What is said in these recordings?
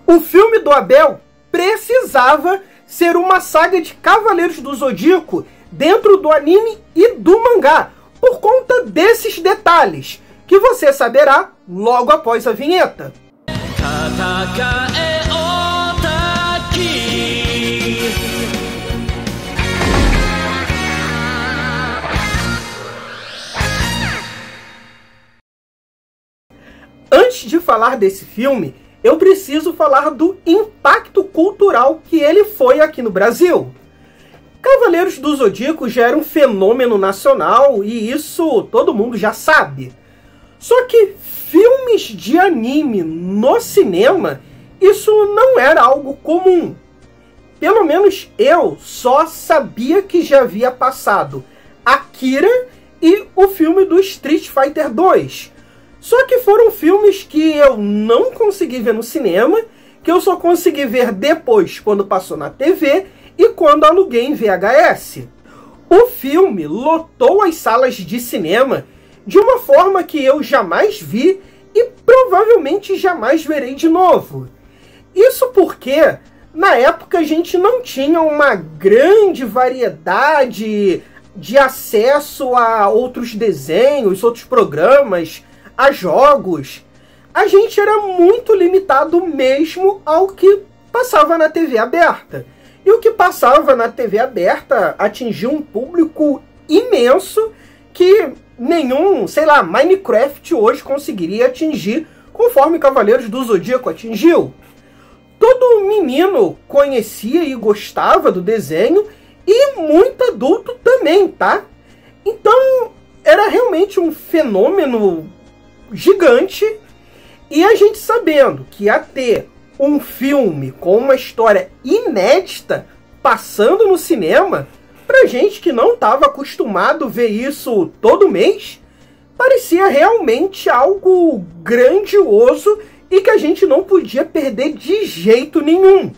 O filme do Abel precisava ser uma saga de Cavaleiros do Zodíaco dentro do anime e do mangá, por conta desses detalhes, que você saberá logo após a vinheta. Antes de falar desse filme, eu preciso falar do impacto cultural que ele foi aqui no Brasil. Cavaleiros do Zodíaco já era um fenômeno nacional e isso todo mundo já sabe. Só que filmes de anime no cinema, isso não era algo comum. Pelo menos eu só sabia que já havia passado Akira e o filme do Street Fighter 2. Só que foram filmes que eu não consegui ver no cinema, que eu só consegui ver depois quando passou na TV e quando aluguei em VHS. O filme lotou as salas de cinema de uma forma que eu jamais vi e provavelmente jamais verei de novo. Isso porque, na época, a gente não tinha uma grande variedade de acesso a outros desenhos, outros programas, a jogos. A gente era muito limitado mesmo ao que passava na TV aberta. E o que passava na TV aberta atingiu um público imenso que nenhum, sei lá, Minecraft hoje conseguiria atingir, conforme Cavaleiros do Zodíaco atingiu. Todo menino conhecia e gostava do desenho, e muito adulto também, tá? Então, era realmente um fenômeno gigante, e a gente sabendo que ia ter um filme com uma história inédita passando no cinema, pra gente que não estava acostumado a ver isso todo mês, parecia realmente algo grandioso e que a gente não podia perder de jeito nenhum.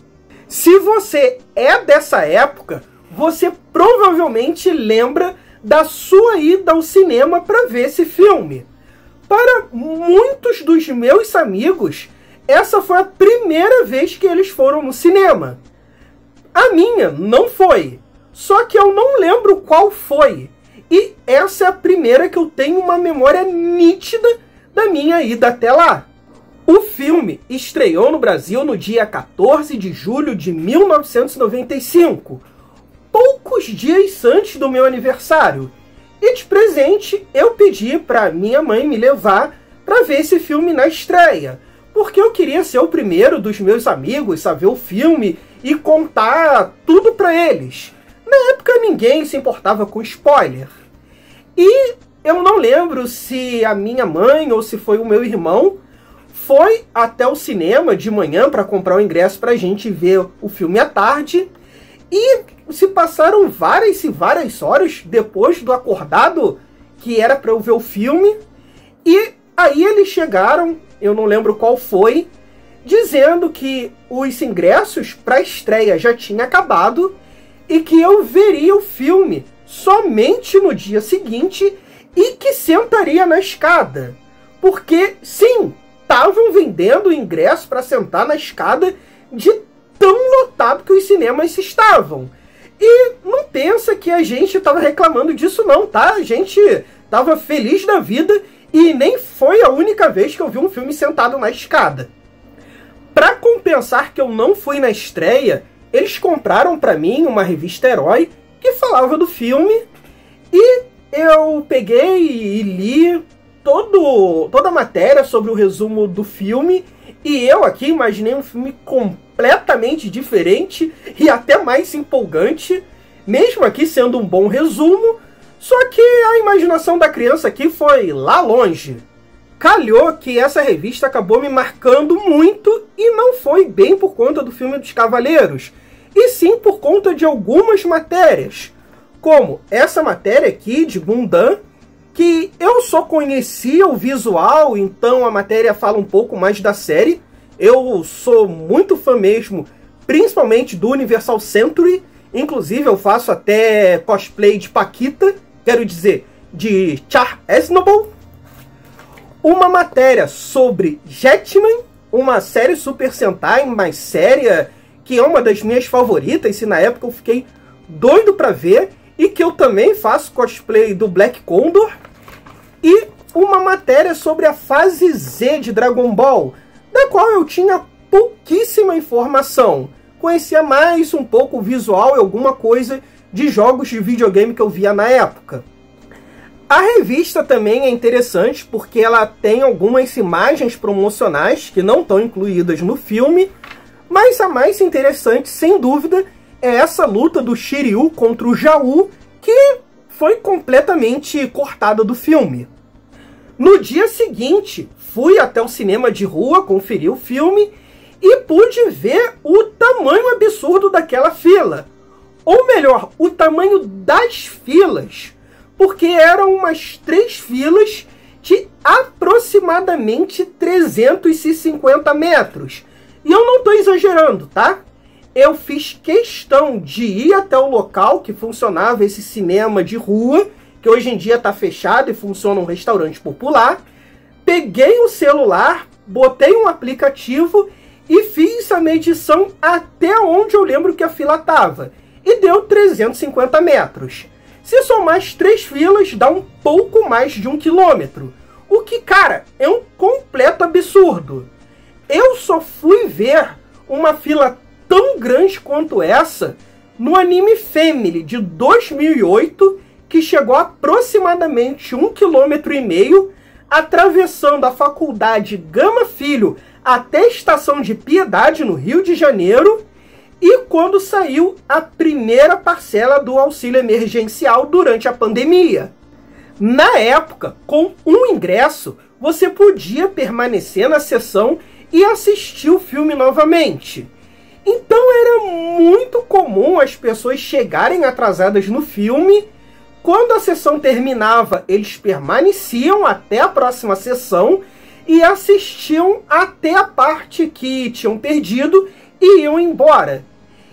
Se você é dessa época, você provavelmente lembra da sua ida ao cinema para ver esse filme. Para muitos dos meus amigos, essa foi a primeira vez que eles foram no cinema. A minha não foi. Só que eu não lembro qual foi. E essa é a primeira que eu tenho uma memória nítida da minha ida até lá. O filme estreou no Brasil no dia 14 de julho de 1995, poucos dias antes do meu aniversário. E de presente eu pedi para minha mãe me levar para ver esse filme na estreia, porque eu queria ser o primeiro dos meus amigos a ver o filme e contar tudo para eles. Na época ninguém se importava com spoiler. E eu não lembro se a minha mãe ou se foi o meu irmão foi até o cinema de manhã para comprar o ingresso para a gente ver o filme à tarde. E se passaram várias e várias horas depois do acordado que era para eu ver o filme. E aí eles chegaram, eu não lembro qual foi, dizendo que os ingressos para a estreia já tinham acabado e que eu veria o filme somente no dia seguinte e que sentaria na escada. Porque, sim, estavam vendendo ingresso para sentar na escada de tão lotado que os cinemas estavam. E não pensa que a gente estava reclamando disso não, tá? A gente estava feliz da vida e nem foi a única vez que eu vi um filme sentado na escada. Para compensar que eu não fui na estreia, eles compraram para mim uma revista Herói que falava do filme e eu peguei e li toda a matéria sobre o resumo do filme. E eu aqui imaginei um filme completamente diferente e até mais empolgante, mesmo aqui sendo um bom resumo, só que a imaginação da criança aqui foi lá longe. Calhou que essa revista acabou me marcando muito e não foi bem por conta do filme dos Cavaleiros, e sim por conta de algumas matérias, como essa matéria aqui de Gundam, que eu só conhecia o visual, então a matéria fala um pouco mais da série. Eu sou muito fã mesmo, principalmente do Universal Century, inclusive eu faço até cosplay de Paquita, quero dizer, de Char Aznable. Uma matéria sobre Jetman uma série Super Sentai mais séria, que é uma das minhas favoritas, e na época eu fiquei doido pra ver, e que eu também faço cosplay do Black Condor, e uma matéria sobre a fase Z de Dragon Ball, da qual eu tinha pouquíssima informação. Conhecia mais um pouco o visual e alguma coisa de jogos de videogame que eu via na época. A revista também é interessante porque ela tem algumas imagens promocionais que não estão incluídas no filme, mas a mais interessante, sem dúvida, é essa luta do Shiryu contra o Jaú, que foi completamente cortada do filme. No dia seguinte, fui até o cinema de rua, conferir o filme e pude ver o tamanho absurdo daquela fila. Ou melhor, o tamanho das filas, porque eram umas 3 filas de aproximadamente 350 metros. E eu não estou exagerando, tá? Eu fiz questão de ir até o local que funcionava esse cinema de rua, que hoje em dia está fechado e funciona um restaurante popular. Peguei o celular, botei um aplicativo e fiz a medição até onde eu lembro que a fila estava. E deu 350 metros. Se somar as 3 filas, dá um pouco mais de 1 quilômetro. O que, cara, é um completo absurdo. Eu só fui ver uma fila tão grande quanto essa no anime Family de 2008, que chegou a aproximadamente 1,5 km, atravessando a faculdade Gama Filho até a Estação de Piedade, no Rio de Janeiro, e quando saiu a primeira parcela do auxílio emergencial durante a pandemia. Na época, com um ingresso, você podia permanecer na sessão e assistir o filme novamente. Então era muito comum as pessoas chegarem atrasadas no filme. Quando a sessão terminava, eles permaneciam até a próxima sessão e assistiam até a parte que tinham perdido e iam embora.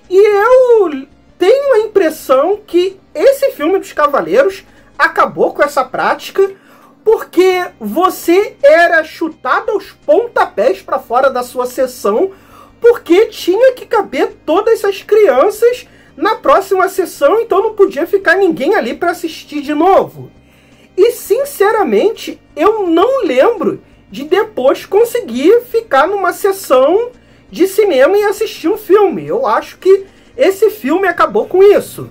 E eu tenho a impressão que esse filme dos Cavaleiros acabou com essa prática, porque você era chutado aos pontapés para fora da sua sessão, porque tinha que caber todas essas crianças na próxima sessão, então não podia ficar ninguém ali para assistir de novo. E sinceramente, eu não lembro de depois conseguir ficar numa sessão de cinema e assistir um filme. Eu acho que esse filme acabou com isso.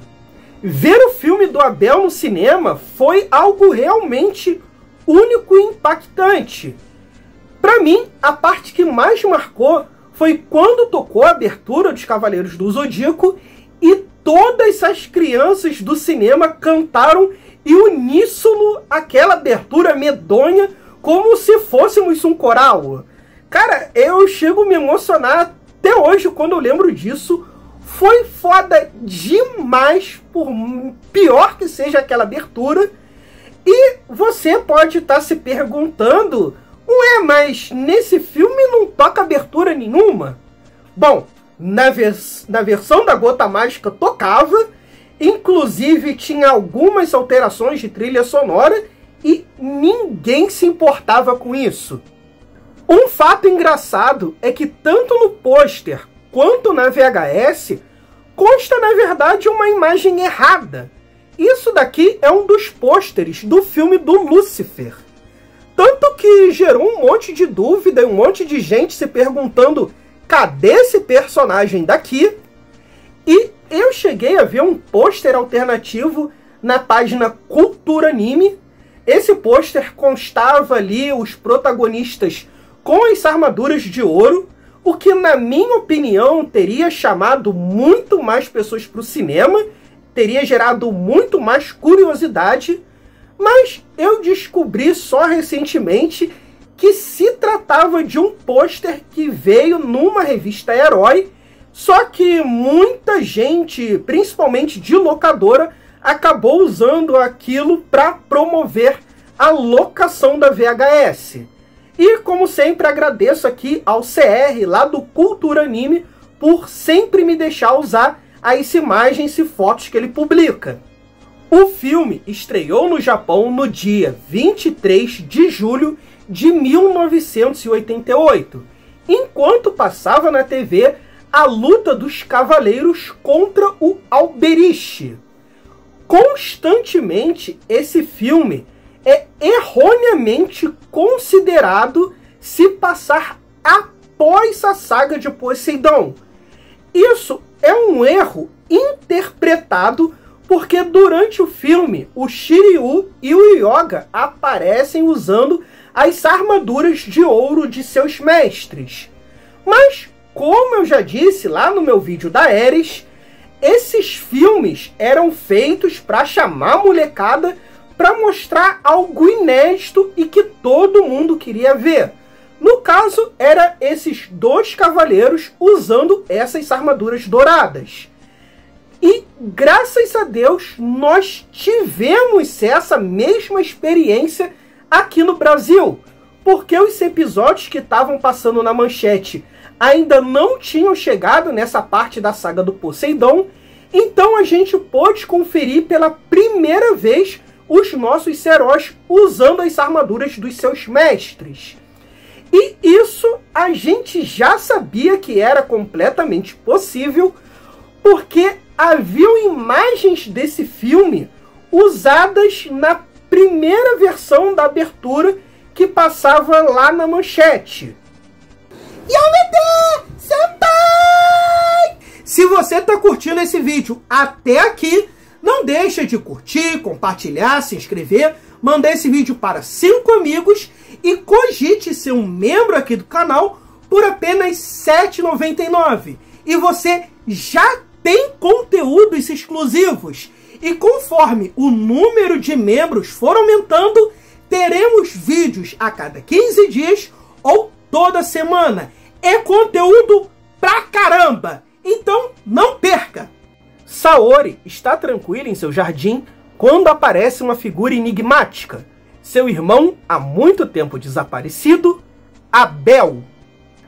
Ver o filme do Abel no cinema foi algo realmente único e impactante. Para mim, a parte que mais marcou foi quando tocou a abertura dos Cavaleiros do Zodíaco e todas as crianças do cinema cantaram em uníssono aquela abertura medonha, como se fôssemos um coral. Cara, eu chego a me emocionar até hoje quando eu lembro disso. Foi foda demais, por pior que seja aquela abertura. E você pode estar se perguntando, ué, mas nesse filme não toca abertura nenhuma? Bom, na versão da Gota Mágica tocava, inclusive tinha algumas alterações de trilha sonora e ninguém se importava com isso. Um fato engraçado é que tanto no pôster quanto na VHS consta na verdade uma imagem errada. Isso daqui é um dos pôsteres do filme do Lúcifer. Tanto que gerou um monte de dúvida e um monte de gente se perguntando cadê esse personagem daqui? E eu cheguei a ver um pôster alternativo na página Cultura Anime. Esse pôster constava ali os protagonistas com as armaduras de ouro, o que na minha opinião teria chamado muito mais pessoas para o cinema, teria gerado muito mais curiosidade, mas eu descobri só recentemente que se tratava de um pôster que veio numa revista Herói, só que muita gente, principalmente de locadora, acabou usando aquilo para promover a locação da VHS. E como sempre agradeço aqui ao CR lá do Cultura Anime por sempre me deixar usar as imagens e fotos que ele publica. O filme estreou no Japão no dia 23 de julho de 1988 enquanto passava na TV a luta dos cavaleiros contra o Alberiche. Constantemente, esse filme é erroneamente considerado se passar após a saga de Poseidon. Isso é um erro interpretado porque durante o filme o Shiryu e o Yoga aparecem usando as armaduras de ouro de seus mestres. Mas, como eu já disse lá no meu vídeo da Ares, esses filmes eram feitos para chamar a molecada para mostrar algo inédito e que todo mundo queria ver. No caso, era esses dois cavaleiros usando essas armaduras douradas. E, graças a Deus, nós tivemos essa mesma experiência aqui no Brasil. Porque os episódios que estavam passando na manchete ainda não tinham chegado nessa parte da saga do Poseidon. Então a gente pôde conferir pela primeira vez os nossos heróis usando as armaduras dos seus mestres. E isso a gente já sabia que era completamente possível, porque haviam imagens desse filme usadas na primeira versão da abertura que passava lá na manchete. Yomete! Senpai! Se você está curtindo esse vídeo até aqui, não deixa de curtir, compartilhar, se inscrever, mandar esse vídeo para 5 amigos e cogite ser um membro aqui do canal por apenas R$ 7,99. E você já tem conteúdos exclusivos. E conforme o número de membros for aumentando, teremos vídeos a cada 15 dias ou toda semana. É conteúdo pra caramba! Então não perca! Saori está tranquila em seu jardim quando aparece uma figura enigmática. Seu irmão, há muito tempo desaparecido, Abel.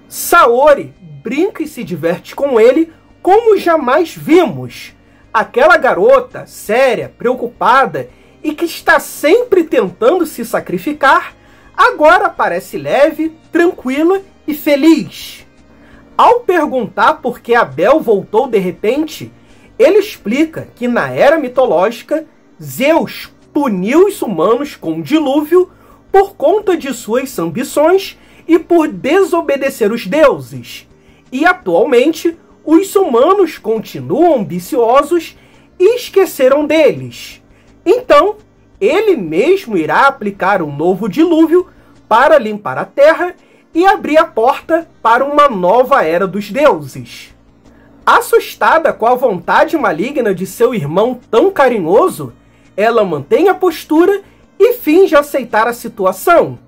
Saori brinca e se diverte com ele como jamais vimos. Aquela garota séria, preocupada e que está sempre tentando se sacrificar, agora parece leve, tranquila e feliz. Ao perguntar por que Abel voltou de repente, ele explica que na era mitológica, Zeus puniu os humanos com um dilúvio por conta de suas ambições e por desobedecer os deuses. E atualmente, os humanos continuam ambiciosos e esqueceram deles. Então, ele mesmo irá aplicar um novo dilúvio para limpar a terra e abrir a porta para uma nova era dos deuses. Assustada com a vontade maligna de seu irmão tão carinhoso, ela mantém a postura e finge aceitar a situação.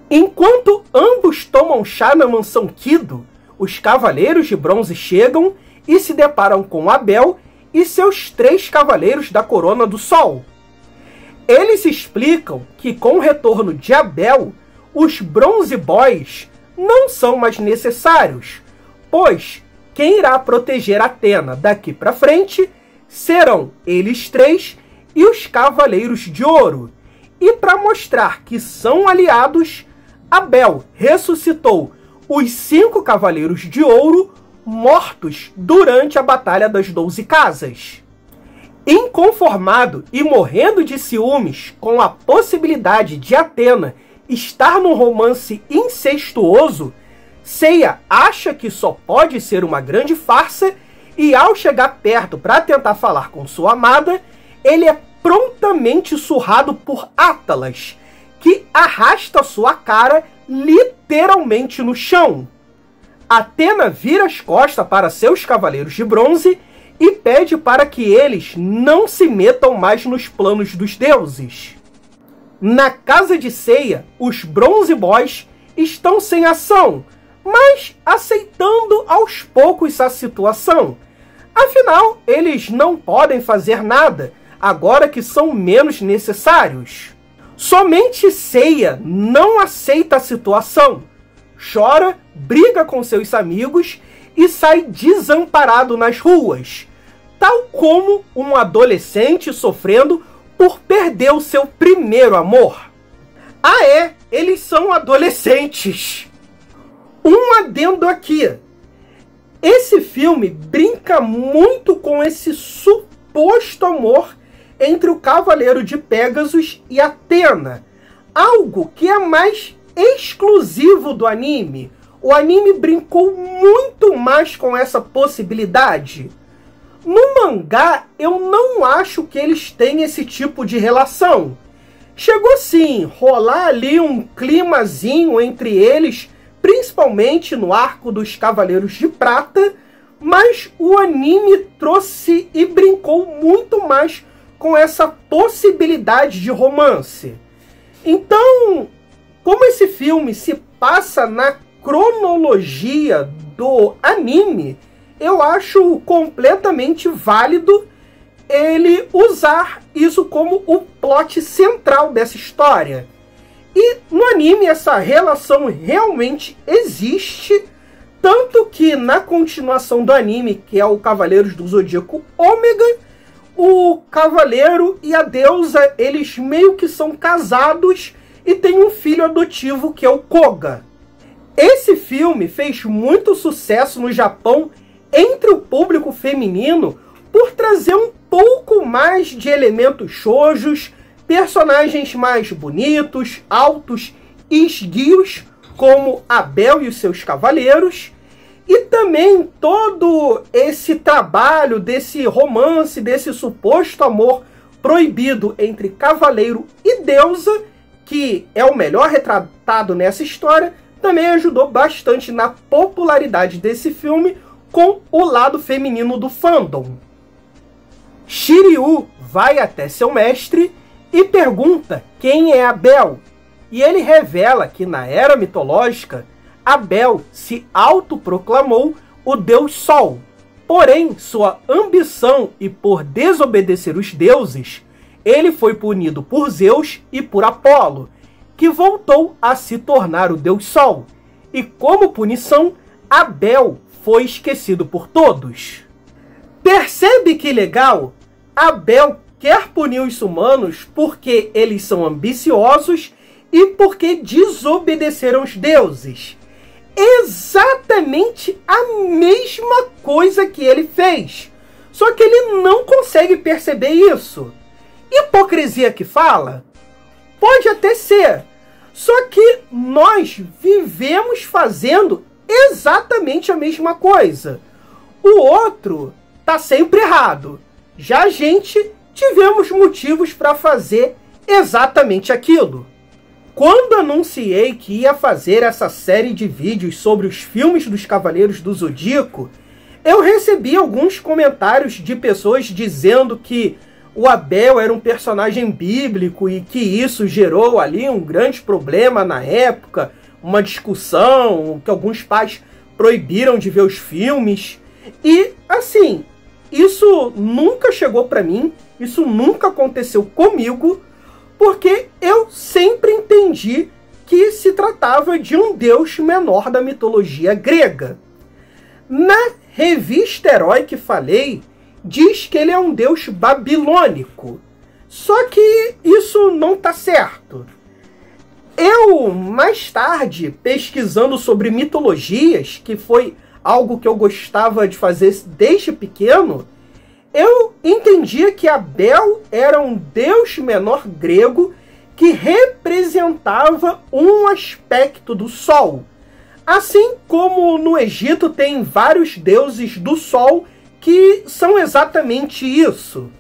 Enquanto ambos tomam chá na mansão Kido, os Cavaleiros de Bronze chegam e se deparam com Abel e seus 3 Cavaleiros da Corona do Sol. Eles explicam que com o retorno de Abel, os Bronze Boys não são mais necessários, pois quem irá proteger Athena daqui para frente serão eles 3 e os Cavaleiros de Ouro. E para mostrar que são aliados, Abel ressuscitou os 5 Cavaleiros de Ouro mortos durante a Batalha das 12 Casas. Inconformado e morrendo de ciúmes com a possibilidade de Athena estar num romance incestuoso, Seiya acha que só pode ser uma grande farsa e ao chegar perto para tentar falar com sua amada, ele é prontamente surrado por Atlas, que arrasta sua cara literalmente no chão. Athena vira as costas para seus Cavaleiros de Bronze e pede para que eles não se metam mais nos planos dos deuses. Na casa de Seiya, os Bronze Boys estão sem ação, mas aceitando aos poucos a situação. Afinal, eles não podem fazer nada, agora que são menos necessários. Somente Seiya não aceita a situação, chora, briga com seus amigos e sai desamparado nas ruas, tal como um adolescente sofrendo por perder o seu primeiro amor. Ah é, eles são adolescentes. Um adendo aqui. Esse filme brinca muito com esse suposto amor entre o Cavaleiro de Pégasus e Athena. Algo que é mais exclusivo do anime. O anime brincou muito mais com essa possibilidade. No mangá, eu não acho que eles têm esse tipo de relação. Chegou sim, rolar ali um climazinho entre eles, principalmente no arco dos Cavaleiros de Prata, mas o anime trouxe e brincou muito mais com essa possibilidade de romance. Então, como esse filme se passa na cronologia do anime, eu acho completamente válido ele usar isso como o plot central dessa história. E no anime essa relação realmente existe, tanto que na continuação do anime, que é o Cavaleiros do Zodíaco Ômega, o Cavaleiro e a Deusa, eles meio que são casados e tem um filho adotivo que é o Koga. Esse filme fez muito sucesso no Japão entre o público feminino por trazer um pouco mais de elementos shoujos, personagens mais bonitos, altos e esguios, como Abel e os seus cavaleiros, e também todo esse trabalho desse romance, desse suposto amor proibido entre cavaleiro e deusa, que é o melhor retratado nessa história, também ajudou bastante na popularidade desse filme com o lado feminino do fandom. Shiryu vai até seu mestre e pergunta quem é Abel, e ele revela que na era mitológica, Abel se autoproclamou o Deus Sol. Porém, sua ambição e por desobedecer os deuses, ele foi punido por Zeus e por Apolo, que voltou a se tornar o Deus Sol. E como punição, Abel foi esquecido por todos. Percebe que legal? Abel quer punir os humanos porque eles são ambiciosos e porque desobedeceram os deuses. Exatamente a mesma coisa que ele fez. Só que ele não consegue perceber isso. Hipocrisia que fala? Pode até ser. Só que nós vivemos fazendo exatamente a mesma coisa. O outro tá sempre errado. Já a gente tivemos motivos para fazer exatamente aquilo. Quando anunciei que ia fazer essa série de vídeos sobre os filmes dos Cavaleiros do Zodíaco, eu recebi alguns comentários de pessoas dizendo que o Abel era um personagem bíblico e que isso gerou ali um grande problema na época, uma discussão, que alguns pais proibiram de ver os filmes. E, assim, isso nunca chegou para mim, isso nunca aconteceu comigo, porque eu sempre entendi que se tratava de um deus menor da mitologia grega. Na revista Herói que falei, diz que ele é um deus babilônico. Só que isso não está certo. Eu, mais tarde, pesquisando sobre mitologias, que foi algo que eu gostava de fazer desde pequeno, eu entendia que Abel era um deus menor grego que representava um aspecto do Sol. Assim como no Egito tem vários deuses do Sol que são exatamente isso.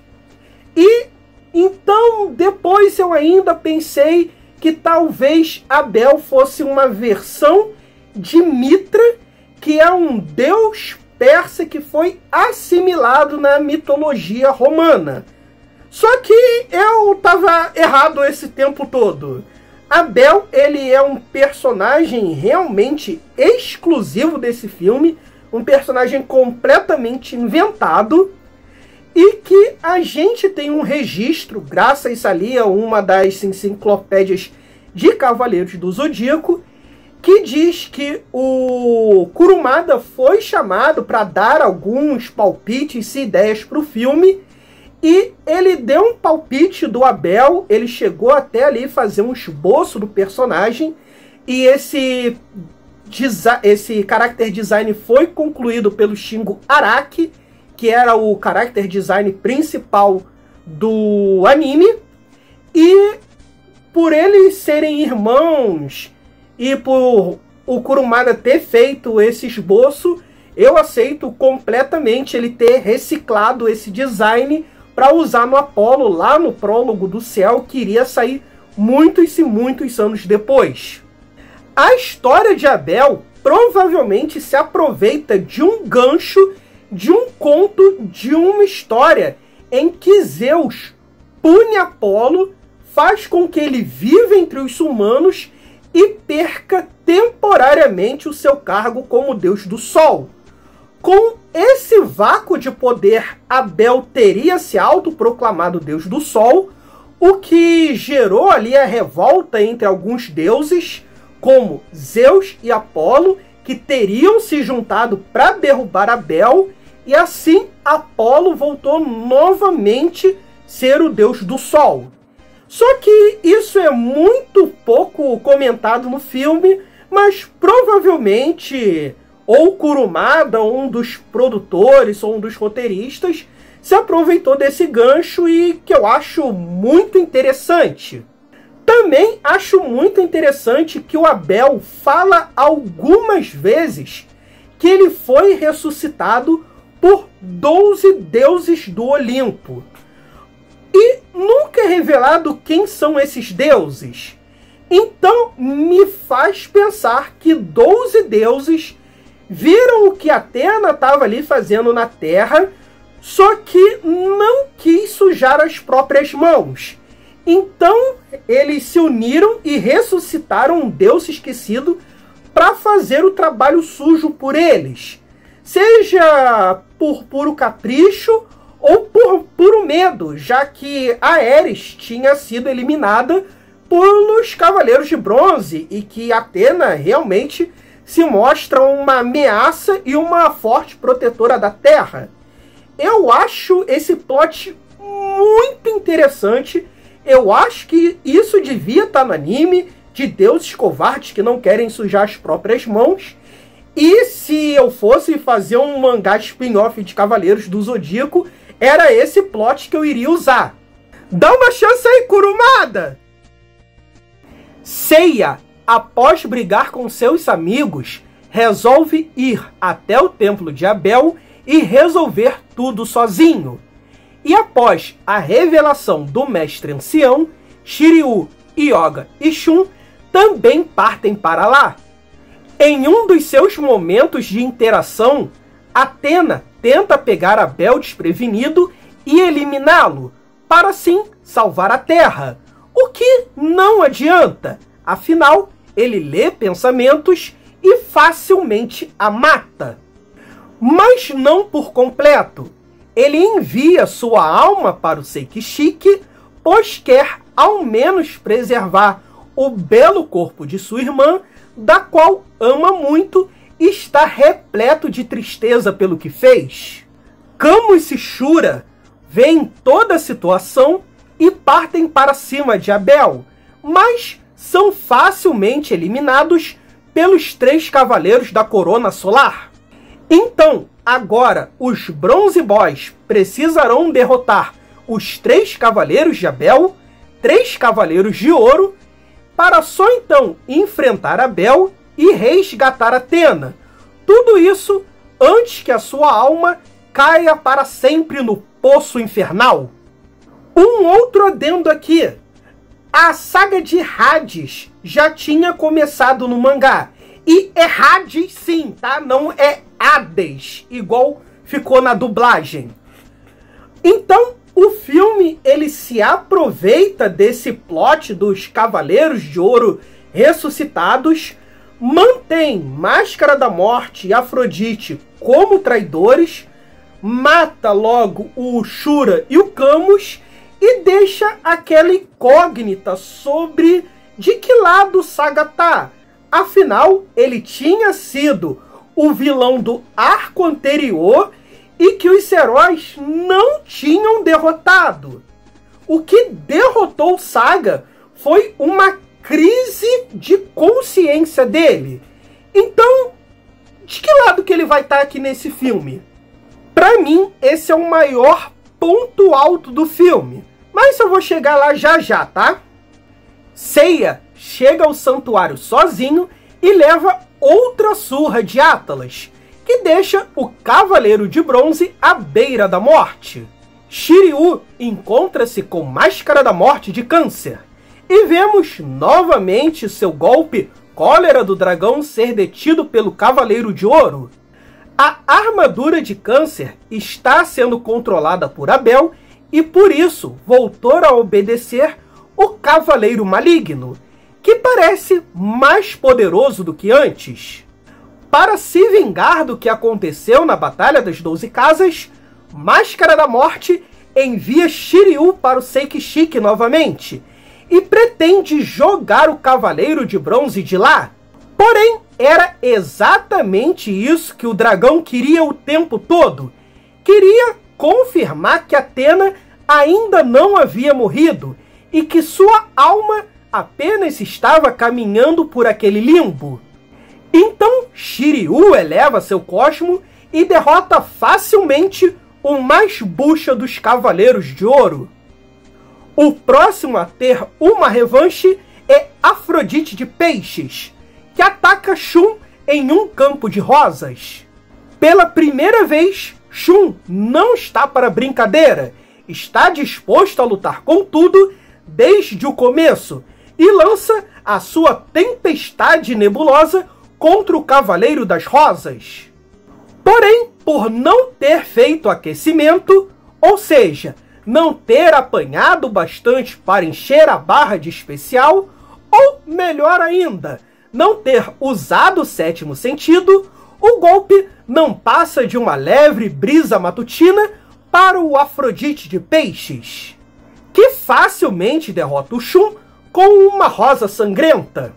E então depois eu ainda pensei que talvez Abel fosse uma versão de Mitra, que é um deus persa que foi assimilado na mitologia romana. Só que eu estava errado esse tempo todo. Abel, ele é um personagem realmente exclusivo desse filme, um personagem completamente inventado, e que a gente tem um registro, graças ali a uma das enciclopédias de Cavaleiros do Zodíaco, que diz que o Kurumada foi chamado para dar alguns palpites e ideias para o filme, e ele deu um palpite do Abel, ele chegou até ali fazer um esboço do personagem, e esse esse character design foi concluído pelo Shingo Araki, que era o character design principal do anime. E por eles serem irmãos e por o Kurumada ter feito esse esboço, eu aceito completamente ele ter reciclado esse design para usar no Apollo, lá no prólogo do Céu, que iria sair muitos e muitos anos depois. A história de Abel provavelmente se aproveita de um gancho, de um conto, de uma história em que Zeus pune Apolo, faz com que ele viva entre os humanos e perca temporariamente o seu cargo como deus do sol. Com esse vácuo de poder, Abel teria se autoproclamado deus do sol, o que gerou ali a revolta entre alguns deuses, como Zeus e Apolo, que teriam se juntado para derrubar Abel, e assim Apolo voltou novamente a ser o deus do sol. Só que isso é muito pouco comentado no filme, mas provavelmente ou Kurumada, um dos produtores ou um dos roteiristas, se aproveitou desse gancho e que eu acho muito interessante. Também acho muito interessante que o Abel fala algumas vezes que ele foi ressuscitado por 12 deuses do Olimpo. E nunca é revelado quem são esses deuses. Então me faz pensar que 12 deuses viram o que Atena estava ali fazendo na Terra, só que não quis sujar as próprias mãos. Então eles se uniram e ressuscitaram um deus esquecido para fazer o trabalho sujo por eles. Seja por puro capricho ou por puro medo, já que Ares tinha sido eliminada pelos Cavaleiros de Bronze e que Atena realmente se mostra uma ameaça e uma forte protetora da Terra. Eu acho esse plot muito interessante. Eu acho que isso devia estar no anime, de deuses covardes que não querem sujar as próprias mãos. E se eu fosse fazer um mangá spin-off de Cavaleiros do Zodíaco, era esse plot que eu iria usar. Dá uma chance aí, Kurumada! Seiya, após brigar com seus amigos, resolve ir até o templo de Abel e resolver tudo sozinho. E após a revelação do mestre ancião, Shiryu, Yoga e Shun também partem para lá. Em um dos seus momentos de interação, Atena tenta pegar Abel desprevenido e eliminá-lo, para assim salvar a Terra. O que não adianta, afinal, ele lê pensamentos e facilmente a mata. Mas não por completo. Ele envia sua alma para o Seikishiki, pois quer ao menos preservar o belo corpo de sua irmã, da qual ama muito e está repleto de tristeza pelo que fez. Camus e Shura veem toda a situação e partem para cima de Abel, mas são facilmente eliminados pelos 3 Cavaleiros da Corona Solar. Então, agora, os Bronze Boys precisarão derrotar os 3 Cavaleiros de Abel, 3 Cavaleiros de Ouro, para só então enfrentar Abel e resgatar Atena. Tudo isso antes que a sua alma caia para sempre no Poço Infernal. Um outro adendo aqui. A saga de Hades já tinha começado no mangá. E é Hades sim, tá? Não é Hades, igual ficou na dublagem. Então, o filme ele se aproveita desse plot dos Cavaleiros de Ouro ressuscitados, mantém Máscara da Morte e Afrodite como traidores, mata logo o Shura e o Camus e deixa aquela incógnita sobre de que lado Saga tá. Afinal, ele tinha sido o vilão do arco anterior e que os heróis não tinham derrotado. O que derrotou Saga foi uma crise de consciência dele. Então, de que lado que ele vai estar aqui nesse filme? Pra mim, esse é o maior ponto alto do filme. Mas eu vou chegar lá já já, tá? Seiya chega ao santuário sozinho e leva outra surra de Atlas, que deixa o Cavaleiro de Bronze à beira da morte. Shiryu encontra-se com Máscara da Morte de Câncer, e vemos novamente seu golpe Cólera do Dragão ser detido pelo Cavaleiro de Ouro. A armadura de Câncer está sendo controlada por Abel e por isso voltou a obedecer o Cavaleiro Maligno, que parece mais poderoso do que antes. Para se vingar do que aconteceu na Batalha das 12 Casas, Máscara da Morte envia Shiryu para o Seikishiki novamente e pretende jogar o Cavaleiro de Bronze de lá. Porém, era exatamente isso que o dragão queria o tempo todo. Queria confirmar que Athena ainda não havia morrido e que sua alma apenas estava caminhando por aquele limbo. Então, Shiryu eleva seu cosmo e derrota facilmente o mais bucha dos Cavaleiros de Ouro. O próximo a ter uma revanche é Afrodite de Peixes, que ataca Shun em um campo de rosas. Pela primeira vez, Shun não está para brincadeira, está disposto a lutar com tudo desde o começo e lança a sua tempestade nebulosa contra o Cavaleiro das Rosas. Porém, por não ter feito aquecimento, ou seja, não ter apanhado bastante para encher a barra de especial, ou melhor ainda, não ter usado o sétimo sentido, o golpe não passa de uma leve brisa matutina para o Afrodite de Peixes, que facilmente derrota o Shun com uma rosa sangrenta,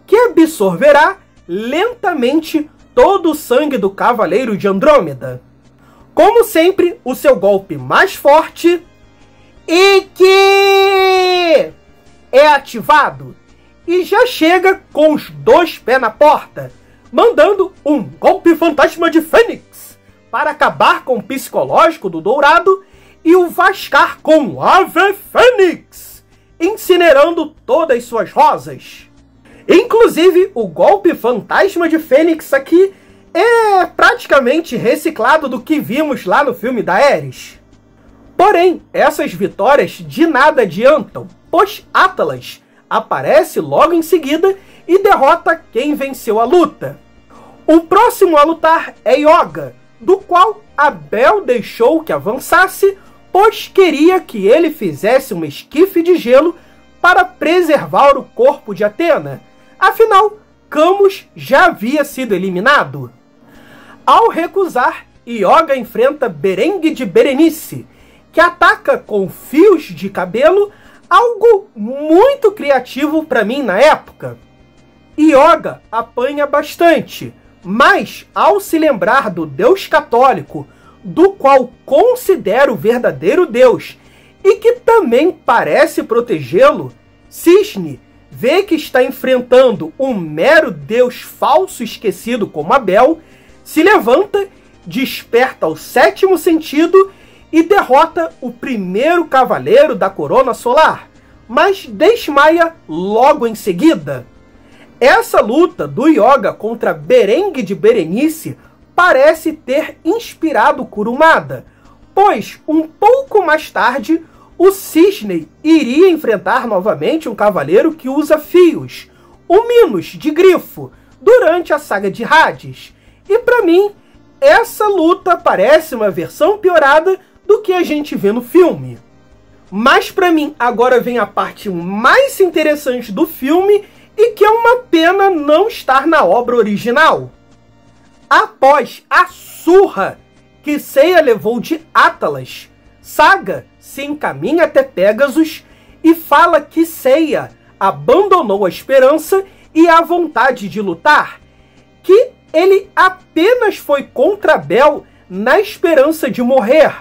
que absorverá lentamente todo o sangue do Cavaleiro de Andrômeda. Como sempre, o seu golpe mais forte, Ikki, é ativado e já chega com os dois pés na porta, mandando um golpe fantasma de Fênix para acabar com o psicológico do Dourado e o vascar com Ave Fênix, incinerando todas suas rosas. Inclusive, o golpe fantasma de Fênix aqui é praticamente reciclado do que vimos lá no filme da Ares. Porém, essas vitórias de nada adiantam, pois Atlas aparece logo em seguida e derrota quem venceu a luta. O próximo a lutar é Yoga, do qual Abel deixou que avançasse, pois queria que ele fizesse um esquife de gelo para preservar o corpo de Athena. Afinal, Camus já havia sido eliminado. Ao recusar, Yoga enfrenta Berengue de Berenice, que ataca com fios de cabelo, algo muito criativo para mim na época. Yoga apanha bastante, mas ao se lembrar do Deus católico, do qual considera o verdadeiro Deus e que também parece protegê-lo, Cisne vê que está enfrentando um mero deus falso esquecido como Abel, se levanta, desperta o sétimo sentido e derrota o primeiro cavaleiro da Corona Solar, mas desmaia logo em seguida. Essa luta do Yoga contra Berengue de Berenice parece ter inspirado Kurumada, pois um pouco mais tarde o Cisne iria enfrentar novamente um cavaleiro que usa fios, o Minos de Grifo, durante a saga de Hades. E para mim, essa luta parece uma versão piorada do que a gente vê no filme. Mas para mim, agora vem a parte mais interessante do filme e que é uma pena não estar na obra original. Após a surra que Seiya levou de Atlas, Saga se encaminha até Pégasus e fala que Seiya abandonou a esperança e a vontade de lutar, que ele apenas foi contra Bel na esperança de morrer,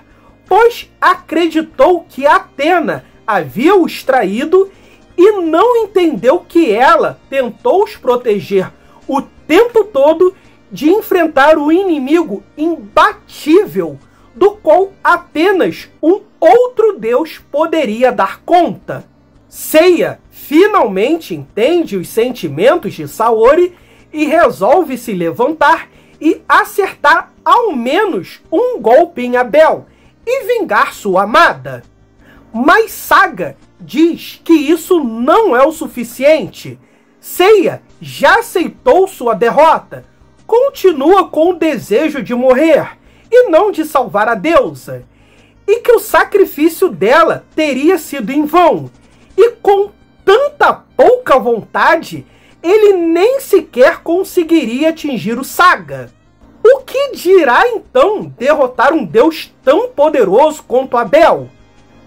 pois acreditou que Athena havia os traído e não entendeu que ela tentou os proteger o tempo todo de enfrentar o inimigo imbatível, do qual apenas um outro deus poderia dar conta. Seiya finalmente entende os sentimentos de Saori e resolve se levantar e acertar ao menos um golpe em Abel e vingar sua amada. Mas Saga diz que isso não é o suficiente. Seiya já aceitou sua derrota, continua com o desejo de morrer e não de salvar a deusa, e que o sacrifício dela teria sido em vão, e com tanta pouca vontade, ele nem sequer conseguiria atingir o Saga. O que dirá então derrotar um deus tão poderoso quanto Abel?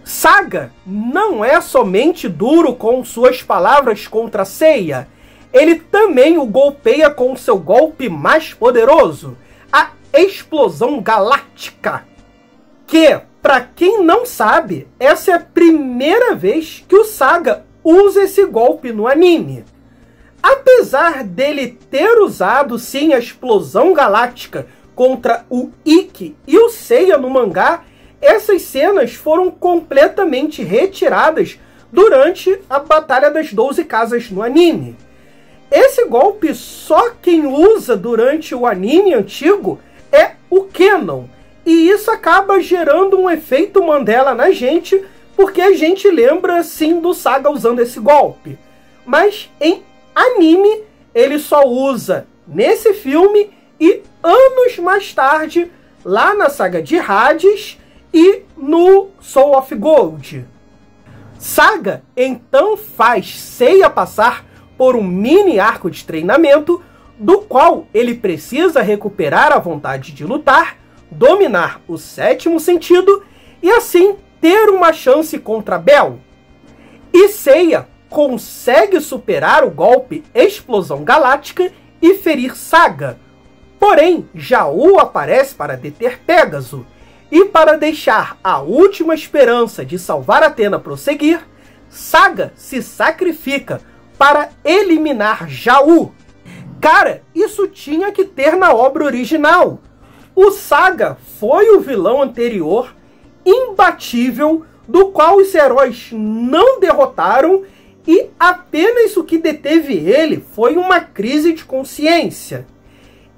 Saga não é somente duro com suas palavras contra Seiya, ele também o golpeia com seu golpe mais poderoso, a Explosão Galáctica. Que, para quem não sabe, essa é a primeira vez que o Saga usa esse golpe no anime. Apesar dele ter usado sim a Explosão Galáctica contra o Ikki e o Seiya no mangá, essas cenas foram completamente retiradas durante a Batalha das 12 Casas no anime. Esse golpe só quem usa durante o anime antigo é o Kenon, e isso acaba gerando um efeito Mandela na gente, porque a gente lembra sim do Saga usando esse golpe. Mas em anime ele só usa nesse filme e anos mais tarde lá na saga de Hades e no Soul of Gold. Saga então faz Seiya passar por um mini arco de treinamento, do qual ele precisa recuperar a vontade de lutar, dominar o sétimo sentido e assim ter uma chance contra Bel. E Seiya consegue superar o golpe Explosão Galáctica e ferir Saga. Porém, Jaú aparece para deter Pégaso, e para deixar a última esperança de salvar Athena prosseguir, Saga se sacrifica para eliminar Jaú. Cara, isso tinha que ter na obra original. O Saga foi o vilão anterior, imbatível, do qual os heróis não derrotaram, e apenas o que deteve ele foi uma crise de consciência.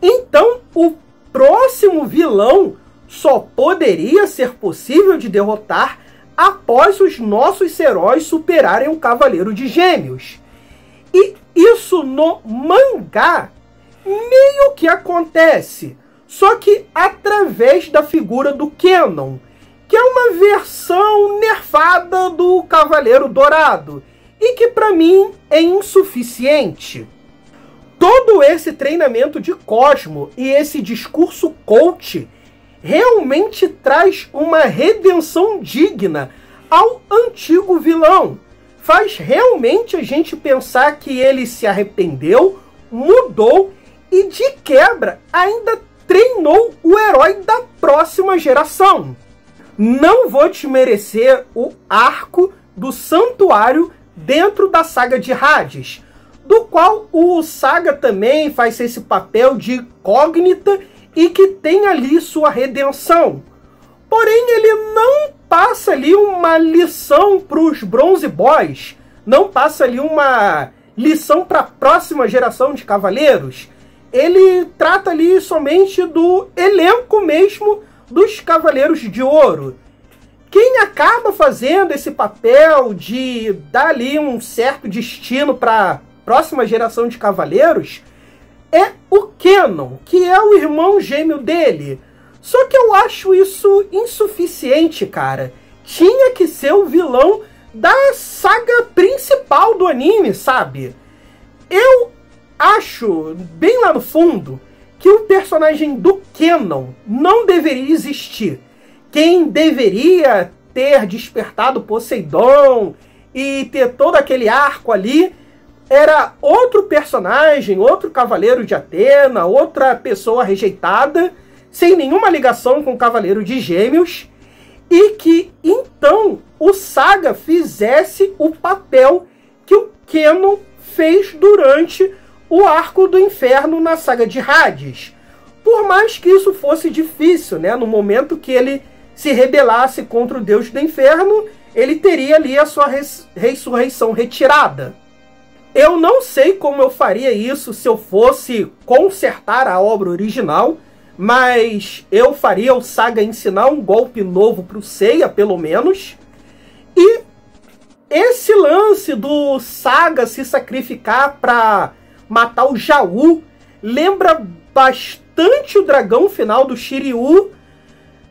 Então, o próximo vilão só poderia ser possível de derrotar após os nossos heróis superarem o Cavaleiro de Gêmeos. E isso no mangá meio que acontece, só que através da figura do Kenon, que é uma versão nerfada do Cavaleiro Dourado, e que para mim é insuficiente. Todo esse treinamento de Cosmo e esse discurso coach realmente traz uma redenção digna ao antigo vilão. Faz realmente a gente pensar que ele se arrependeu, mudou e de quebra ainda treinou o herói da próxima geração. Não vou desmerecer o arco do santuário dentro da saga de Hades, do qual o Saga também faz esse papel de incógnita e que tem ali sua redenção. Porém, ele não passa ali uma lição para os Bronze Boys, não passa ali uma lição para a próxima geração de cavaleiros. Ele trata ali somente do elenco mesmo dos Cavaleiros de Ouro. Quem acaba fazendo esse papel de dar ali um certo destino para a próxima geração de cavaleiros é o Kenon, que é o irmão gêmeo dele. Só que eu acho isso insuficiente, cara. Tinha que ser o vilão da saga principal do anime, sabe? Eu acho, bem lá no fundo, que o personagem do Kenon não deveria existir. Quem deveria ter despertado Poseidon e ter todo aquele arco ali era outro personagem, outro cavaleiro de Atena, outra pessoa rejeitada, sem nenhuma ligação com o Cavaleiro de Gêmeos, e que então o Saga fizesse o papel que o Kenon fez durante o arco do inferno na saga de Hades. Por mais que isso fosse difícil, né? No momento que ele se rebelasse contra o Deus do Inferno, ele teria ali a sua ressurreição retirada. Eu não sei como eu faria isso se eu fosse consertar a obra original, mas eu faria o Saga ensinar um golpe novo para o Seiya, pelo menos. E esse lance do Saga se sacrificar para matar o Jaú lembra bastante o dragão final do Shiryu.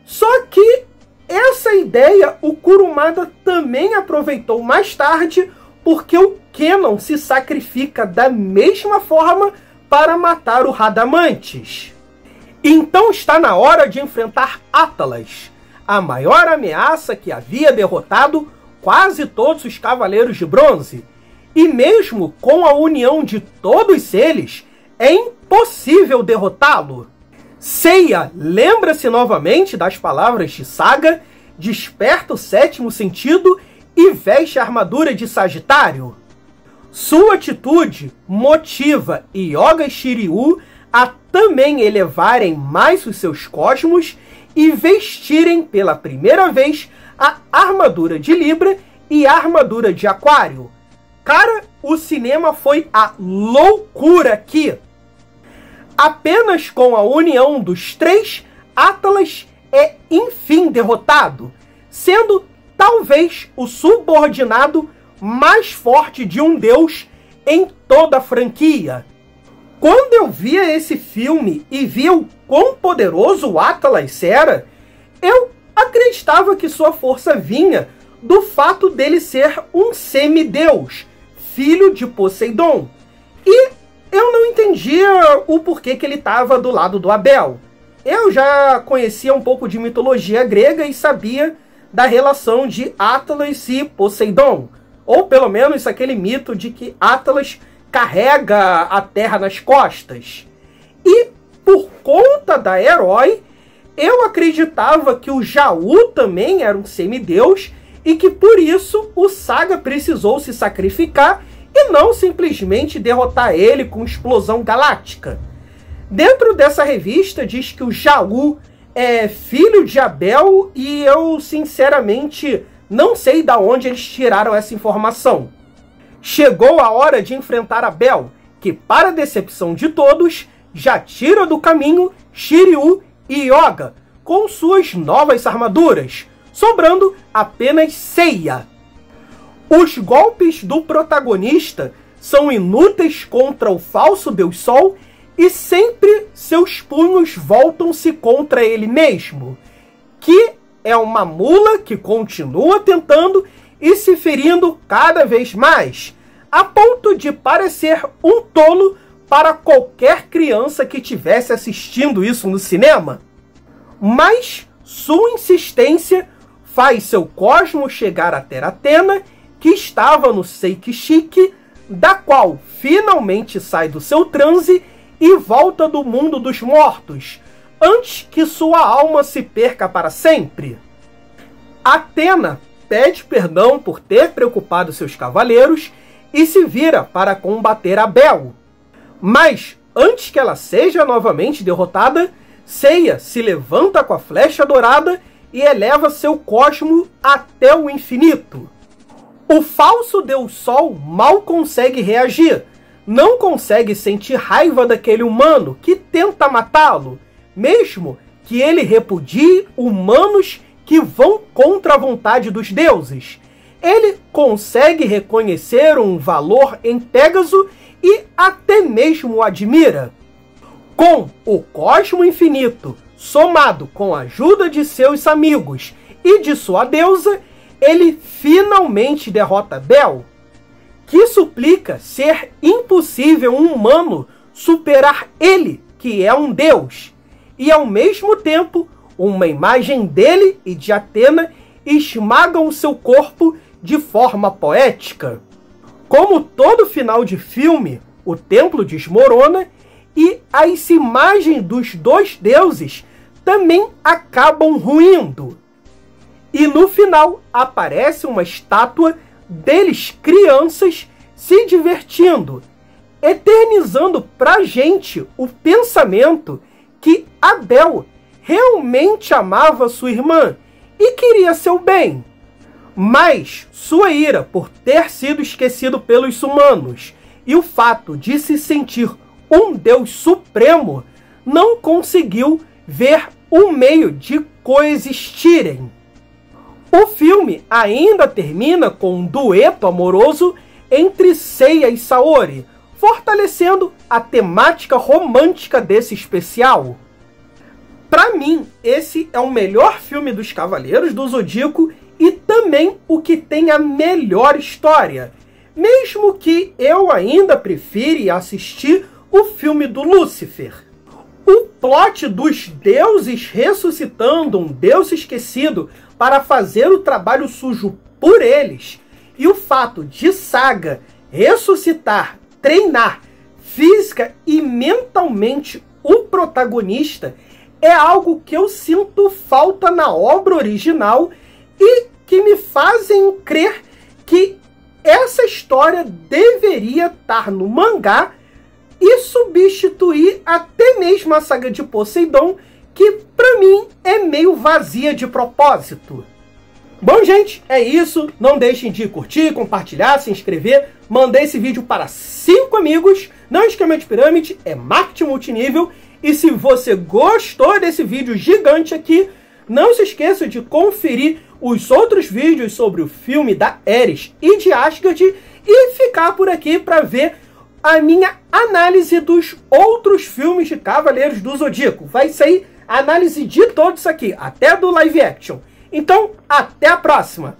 Só que essa ideia o Kurumada também aproveitou mais tarde, porque o Kenon se sacrifica da mesma forma para matar o Radamantes. Então está na hora de enfrentar Atlas, a maior ameaça que havia derrotado quase todos os Cavaleiros de Bronze. E mesmo com a união de todos eles, é impossível derrotá-lo. Seiya lembra-se novamente das palavras de Saga, desperta o sétimo sentido e veste a armadura de Sagitário. Sua atitude motiva Yoga e Shiryu a também elevarem mais os seus cosmos e vestirem pela primeira vez a armadura de Libra e a armadura de Aquário. Cara, o cinema foi a loucura aqui. Apenas com a união dos três, Atlas é enfim derrotado, sendo talvez o subordinado mais forte de um deus em toda a franquia. Quando eu via esse filme e via o quão poderoso o Atlas era, eu acreditava que sua força vinha do fato dele ser um semideus, filho de Poseidon. E eu não entendia o porquê que ele estava do lado do Abel. Eu já conhecia um pouco de mitologia grega e sabia da relação de Atlas e Poseidon. Ou pelo menos aquele mito de que Atlas carrega a terra nas costas. E por conta da Herói, eu acreditava que o Jaú também era um semideus e que por isso o Saga precisou se sacrificar e não simplesmente derrotar ele com explosão galáctica. Dentro dessa revista diz que o Jaú é filho de Abel e eu sinceramente não sei de onde eles tiraram essa informação. Chegou a hora de enfrentar Abel, que para decepção de todos, já tira do caminho Shiryu e Yoga com suas novas armaduras, sobrando apenas Seiya. Os golpes do protagonista são inúteis contra o falso Deus Sol e sempre seus punhos voltam-se contra ele mesmo, que é uma mula que continua tentando e se ferindo cada vez mais, a ponto de parecer um tolo para qualquer criança que tivesse assistindo isso no cinema. Mas sua insistência faz seu cosmo chegar até Athena, que estava no Seikishiki, da qual finalmente sai do seu transe e volta do mundo dos mortos, antes que sua alma se perca para sempre. Athena pede perdão por ter preocupado seus cavaleiros e se vira para combater Abel. Mas, antes que ela seja novamente derrotada, Seiya se levanta com a flecha dourada e eleva seu cosmo até o infinito. O falso Deus Sol mal consegue reagir, não consegue sentir raiva daquele humano que tenta matá-lo, mesmo que ele repudie humanos que vão contra a vontade dos deuses. Ele consegue reconhecer um valor em Pégaso e até mesmo o admira. Com o Cosmo Infinito, somado com a ajuda de seus amigos e de sua deusa, ele finalmente derrota Bel, que suplica ser impossível um humano superar ele, que é um deus, e ao mesmo tempo, uma imagem dele e de Athena esmagam o seu corpo de forma poética. Como todo final de filme, o templo desmorona e as imagens dos dois deuses também acabam ruindo. E no final aparece uma estátua deles crianças se divertindo. eternizando pra gente o pensamento que Abel realmente amava sua irmã e queria seu bem. Mas sua ira por ter sido esquecido pelos humanos e o fato de se sentir um Deus supremo não conseguiu ver um meio de coexistirem. O filme ainda termina com um dueto amoroso entre Seiya e Saori, fortalecendo a temática romântica desse especial. Para mim, esse é o melhor filme dos Cavaleiros do Zodíaco e também o que tem a melhor história, mesmo que eu ainda prefira assistir o filme do Lúcifer. O plot dos deuses ressuscitando um deus esquecido para fazer o trabalho sujo por eles, e o fato de Saga ressuscitar, treinar física e mentalmente o protagonista é algo que eu sinto falta na obra original e que me fazem crer que essa história deveria estar no mangá e substituir até mesmo a saga de Poseidon, que pra mim é meio vazia de propósito. Bom, gente, é isso. Não deixem de curtir, compartilhar, se inscrever. Mandei esse vídeo para 5 amigos. Não esquema de pirâmide, é marketing multinível. E se você gostou desse vídeo gigante aqui, não se esqueça de conferir os outros vídeos sobre o filme da Ares e de Asgard e ficar por aqui para ver a minha análise dos outros filmes de Cavaleiros do Zodíaco. Vai sair a análise de todos aqui, até do live action. Então, até a próxima!